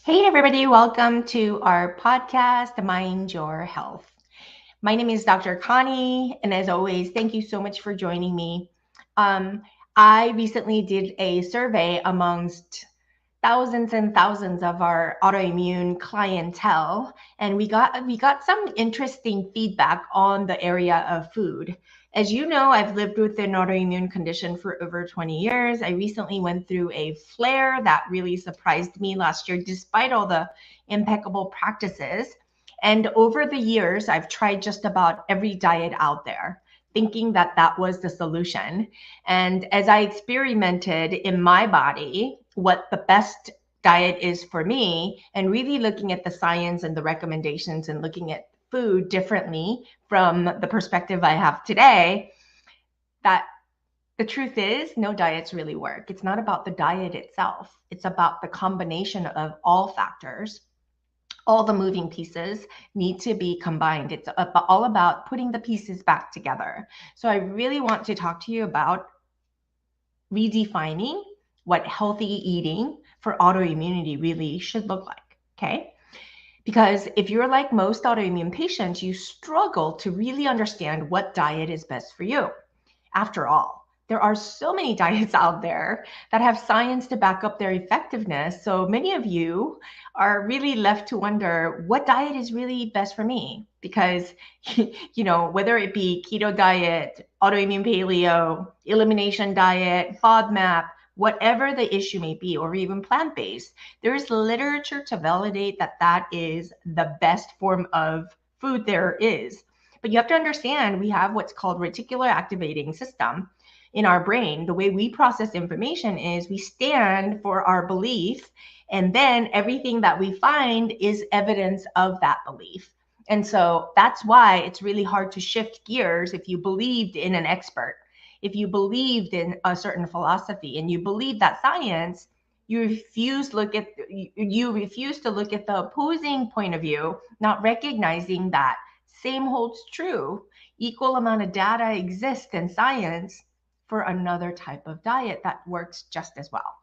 Hey, everybody, welcome to our podcast, Mind Your Health. My name is Dr. Connie, and as always, thank you so much for joining me. I recently did a survey amongst thousands and thousands of our autoimmune clientele, and we got some interesting feedback on the area of food. As you know, I've lived with an autoimmune condition for over 20 years. I recently went through a flare that really surprised me last year, despite all the impeccable practices. And over the years, I've tried just about every diet out there, thinking that that was the solution. And as I experimented in my body, what the best diet is for me, and really looking at the science and the recommendations and looking at food differently from the perspective I have today, that the truth is no diets really work. It's not about the diet itself. It's about the combination of all factors. All the moving pieces need to be combined. It's all about putting the pieces back together. So I really want to talk to you about redefining what healthy eating for autoimmunity really should look like, okay? Because if you're like most autoimmune patients, you struggle to really understand what diet is best for you. After all, there are so many diets out there that have science to back up their effectiveness. So many of you are really left to wonder what diet is really best for me. Because, whether it be keto diet, autoimmune paleo, elimination diet, FODMAP, whatever the issue may be, or even plant-based, there is literature to validate that that is the best form of food there is. But you have to understand we have what's called reticular activating system in our brain. The way we process information is we stand for our belief, and then everything that we find is evidence of that belief. And so that's why it's really hard to shift gears if you believed in an expert. If you believed in a certain philosophy and you believe that science, you refuse to look at the opposing point of view, not recognizing that same holds true. Equal amount of data exists in science for another type of diet that works just as well.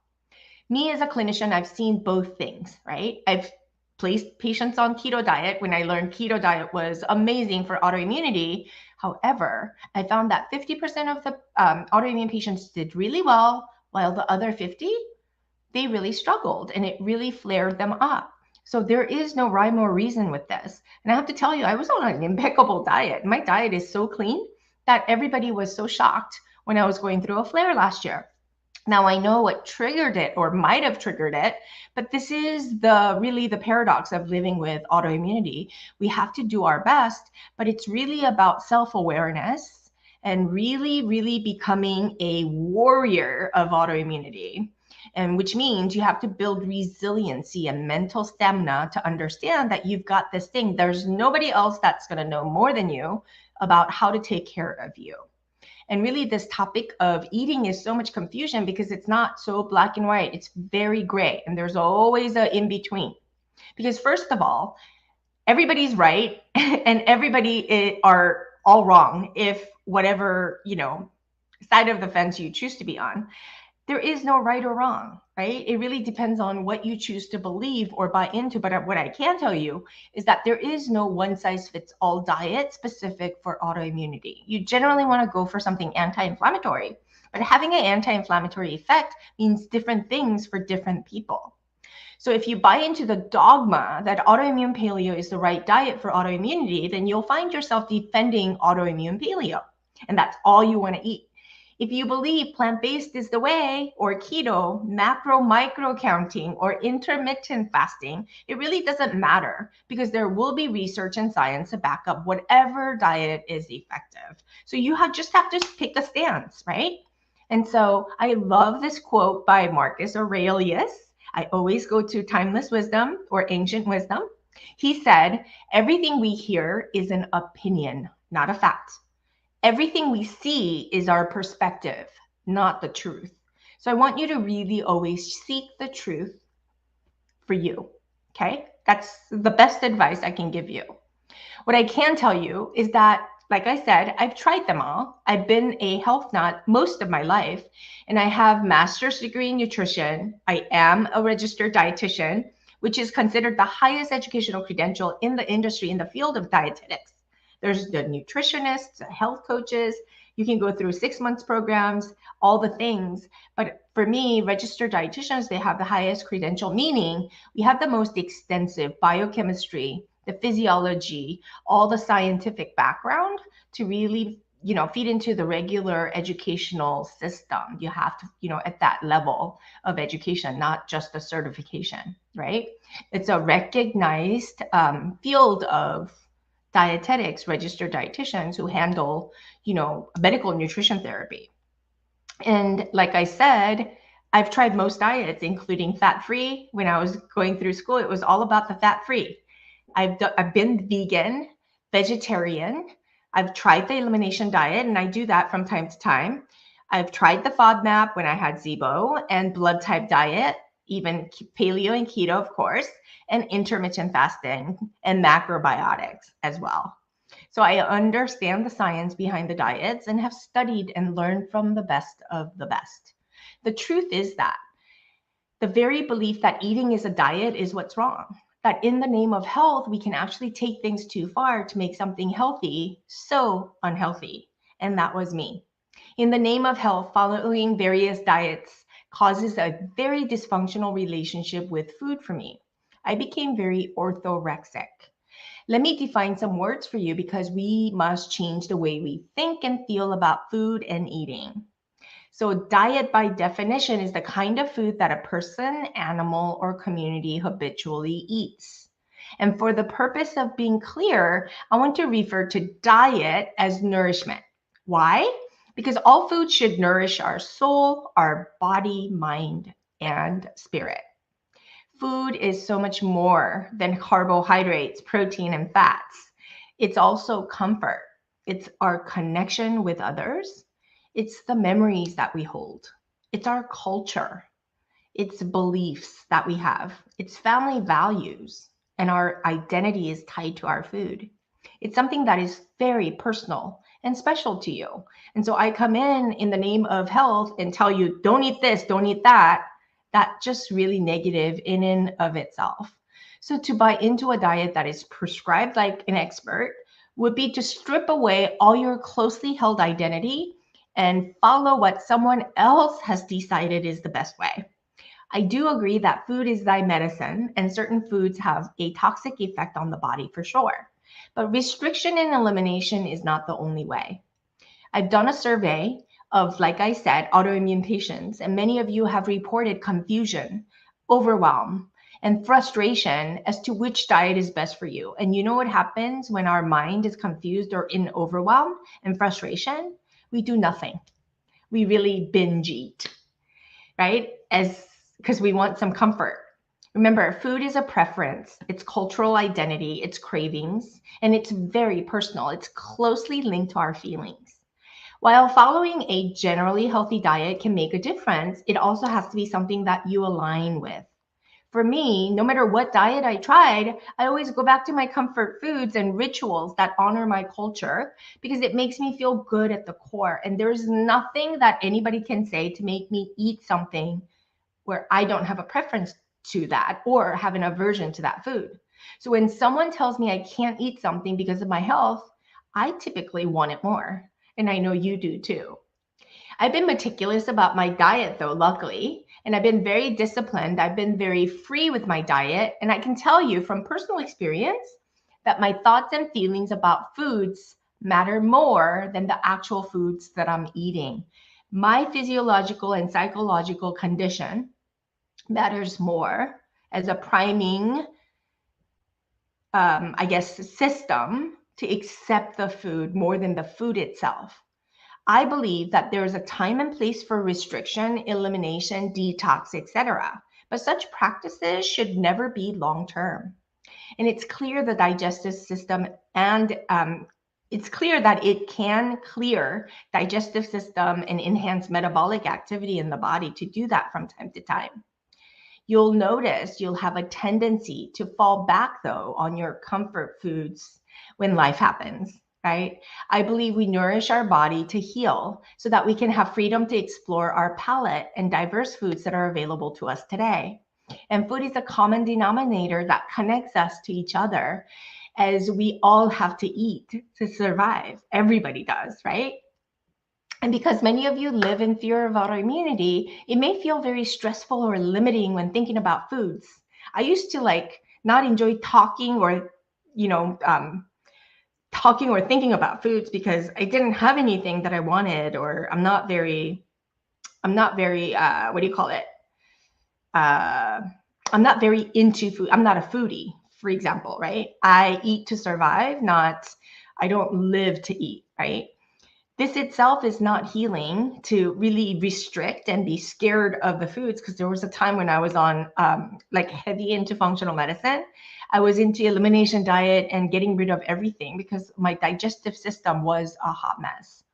Me as a clinician, I've seen both things, right? I've placed patients on keto diet when I learned keto diet was amazing for autoimmunity. However, I found that 50% of the autoimmune patients did really well, while the other 50, they really struggled and it really flared them up. So there is no rhyme or reason with this. And I have to tell you, I was on an impeccable diet. My diet is so clean that everybody was so shocked when I was going through a flare last year. Now I know what triggered it or might have triggered it, but this is really the paradox of living with autoimmunity. We have to do our best, but it's really about self-awareness and really, really becoming a warrior of autoimmunity. And which means you have to build resiliency and mental stamina to understand that you've got this thing. There's nobody else that's going to know more than you about how to take care of you. And really, this topic of eating is so much confusion because it's not so black and white. It's very gray, and there's always an in between. Because first of all, everybody's right, and everybody are all wrong if whatever side of the fence you choose to be on. There is no right or wrong, right? It really depends on what you choose to believe or buy into. But what I can tell you is that there is no one size fits all diet specific for autoimmunity. You generally want to go for something anti-inflammatory, but having an anti-inflammatory effect means different things for different people. So if you buy into the dogma that autoimmune paleo is the right diet for autoimmunity, then you'll find yourself defending autoimmune paleo, and that's all you want to eat. If you believe plant-based is the way, or keto, macro, micro counting, or intermittent fasting, it really doesn't matter because there will be research and science to back up whatever diet is effective. So you just have to pick a stance, right? And so I love this quote by Marcus Aurelius. I always go to timeless wisdom or ancient wisdom. He said, everything we hear is an opinion, not a fact. Everything we see is our perspective, not the truth. So I want you to really always seek the truth for you, okay? That's the best advice I can give you. What I can tell you is that, like I said, I've tried them all. I've been a health nut most of my life, and I have master's degree in nutrition. I am a registered dietitian, which is considered the highest educational credential in the industry in the field of dietetics. There's the nutritionists, the health coaches. You can go through 6 months programs, all the things. But for me, registered dietitians, they have the highest credential, meaning we have the most extensive biochemistry, the physiology, all the scientific background to really, feed into the regular educational system. You have to, at that level of education, not just a certification, right? It's a recognized field of dietetics, registered dietitians who handle, medical nutrition therapy. And like I said, I've tried most diets, including fat-free. When I was going through school, it was all about the fat-free. I've been vegan, vegetarian. I've tried the elimination diet, and I do that from time to time. I've tried the FODMAP when I had SIBO, and blood type diet, even paleo and keto, of course, and intermittent fasting and macrobiotics as well. So I understand the science behind the diets and have studied and learned from the best of the best. The truth is that the very belief that eating is a diet is what's wrong. That in the name of health, we can actually take things too far to make something healthy so unhealthy. And that was me. In the name of health, following various diets causes a very dysfunctional relationship with food for me. I became very orthorexic. Let me define some words for you because we must change the way we think and feel about food and eating. So diet by definition is the kind of food that a person, animal, or community habitually eats. And for the purpose of being clear, I want to refer to diet as nourishment. Why? Because all food should nourish our soul, our body, mind, and spirit. Food is so much more than carbohydrates, protein, and fats. It's also comfort. It's our connection with others. It's the memories that we hold. It's our culture. It's beliefs that we have. It's family values. And our identity is tied to our food. It's something that is very personal and special to you. And so I come in the name of health and tell you, don't eat this, don't eat that. That's just really negative in and of itself. So to buy into a diet that is prescribed like an expert would be to strip away all your closely held identity and follow what someone else has decided is the best way. I do agree that food is thy medicine, and certain foods have a toxic effect on the body for sure. But restriction and elimination is not the only way. I've done a survey of, like I said, autoimmune patients, and many of you have reported confusion, overwhelm, and frustration as to which diet is best for you. And you know what happens when our mind is confused or in overwhelm and frustration? We do nothing. We really binge eat, right? Because we want some comfort. Remember, food is a preference, it's cultural identity, it's cravings, and it's very personal. It's closely linked to our feelings. While following a generally healthy diet can make a difference, it also has to be something that you align with. For me, no matter what diet I tried, I always go back to my comfort foods and rituals that honor my culture because it makes me feel good at the core. And there's nothing that anybody can say to make me eat something where I don't have a preference to that or have an aversion to that food. So when someone tells me I can't eat something because of my health, I typically want it more. And I know you do too. I've been meticulous about my diet though, luckily, and I've been very disciplined. I've been very free with my diet. And I can tell you from personal experience that my thoughts and feelings about foods matter more than the actual foods that I'm eating. My physiological and psychological condition matters more as a priming, system to accept the food more than the food itself. I believe that there is a time and place for restriction, elimination, detox, etc. But such practices should never be long-term. And it's clear the digestive system and it's clear that it can clear digestive system and enhance metabolic activity in the body to do that from time to time. You'll notice you'll have a tendency to fall back though on your comfort foods when life happens. Right? I believe we nourish our body to heal so that we can have freedom to explore our palate and diverse foods that are available to us today. And food is a common denominator that connects us to each other, as we all have to eat to survive. Everybody does, right? And because many of you live in fear of autoimmunity, it may feel very stressful or limiting when thinking about foods. I used to not enjoy talking or, you know, talking or thinking about foods because I didn't have anything that I wanted, or I'm not very, what do you call it? I'm not very into food. I'm not a foodie, for example, right? I eat to survive, I don't live to eat, right? This itself is not healing to really restrict and be scared of the foods, because there was a time when I was on heavy into functional medicine. I was into elimination diet and getting rid of everything because my digestive system was a hot mess.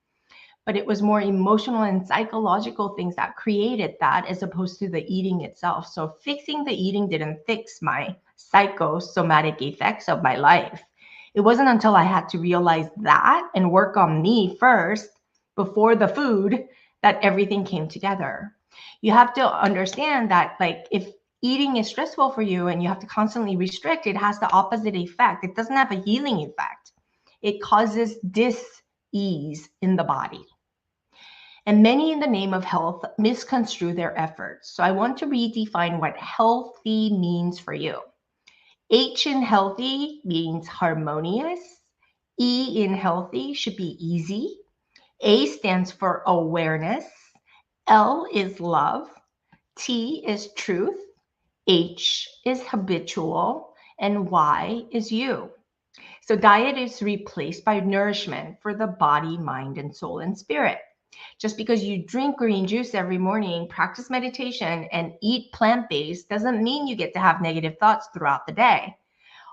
But it was more emotional and psychological things that created that, as opposed to the eating itself. So fixing the eating didn't fix my psychosomatic effects of my life. It wasn't until I had to realize that and work on me first before the food that everything came together. You have to understand that, if eating is stressful for you and you have to constantly restrict, it has the opposite effect. It doesn't have a healing effect. It causes dis-ease in the body. And many, in the name of health, misconstrue their efforts. So I want to redefine what healthy means for you. H in healthy means harmonious. E in healthy should be easy. A stands for awareness. L is love. T is truth. H is habitual. And Y is you. So diet is replaced by nourishment for the body, mind, and soul and spirit. Just because you drink green juice every morning, practice meditation, and eat plant-based doesn't mean you get to have negative thoughts throughout the day.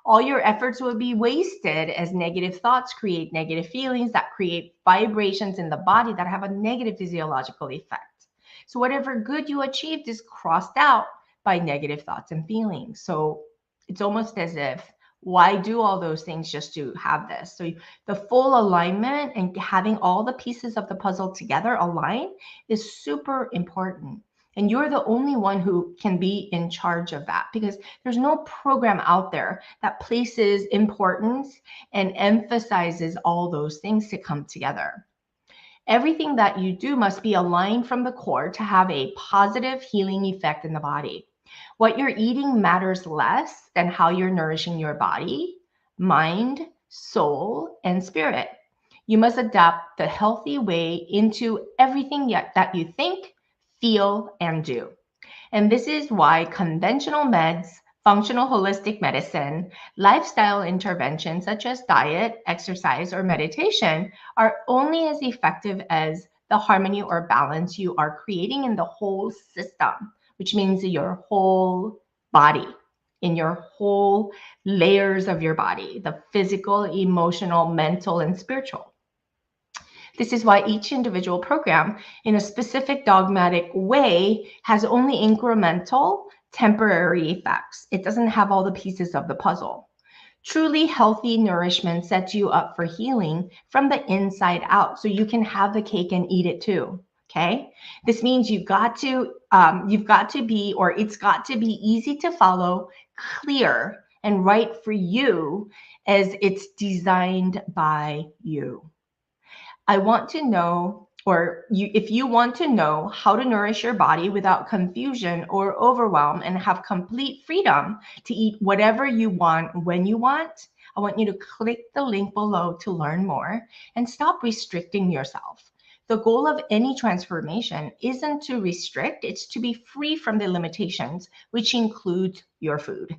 All your efforts will be wasted, as negative thoughts create negative feelings that create vibrations in the body that have a negative physiological effect. So whatever good you achieved is crossed out by negative thoughts and feelings. So it's almost as if, why do all those things just to have this? So the full alignment and having all the pieces of the puzzle together aligned is super important. And you're the only one who can be in charge of that, because there's no program out there that places importance and emphasizes all those things to come together. Everything that you do must be aligned from the core to have a positive healing effect in the body. What you're eating matters less than how you're nourishing your body, mind, soul, and spirit. You must adapt the healthy way into everything that you think, feel, and do. And this is why conventional meds, functional holistic medicine, lifestyle interventions such as diet, exercise, or meditation are only as effective as the harmony or balance you are creating in the whole system, which means your whole body, in your whole layers of your body, the physical, emotional, mental, and spiritual. This is why each individual program, in a specific dogmatic way, has only incremental, temporary effects. It doesn't have all the pieces of the puzzle. Truly healthy nourishment sets you up for healing from the inside out, so you can have the cake and eat it too. Okay, this means it's got to be easy to follow, clear, and right for you, as it's designed by you. I want to know, if you want to know how to nourish your body without confusion or overwhelm and have complete freedom to eat whatever you want when you want, I want you to click the link below to learn more and stop restricting yourself. The goal of any transformation isn't to restrict, it's to be free from the limitations, which include your food.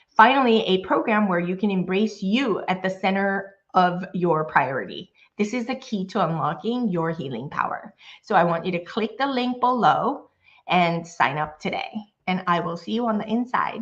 Finally, a program where you can embrace you at the center of your priority. This is the key to unlocking your healing power. So I want you to click the link below and sign up today. And I will see you on the inside.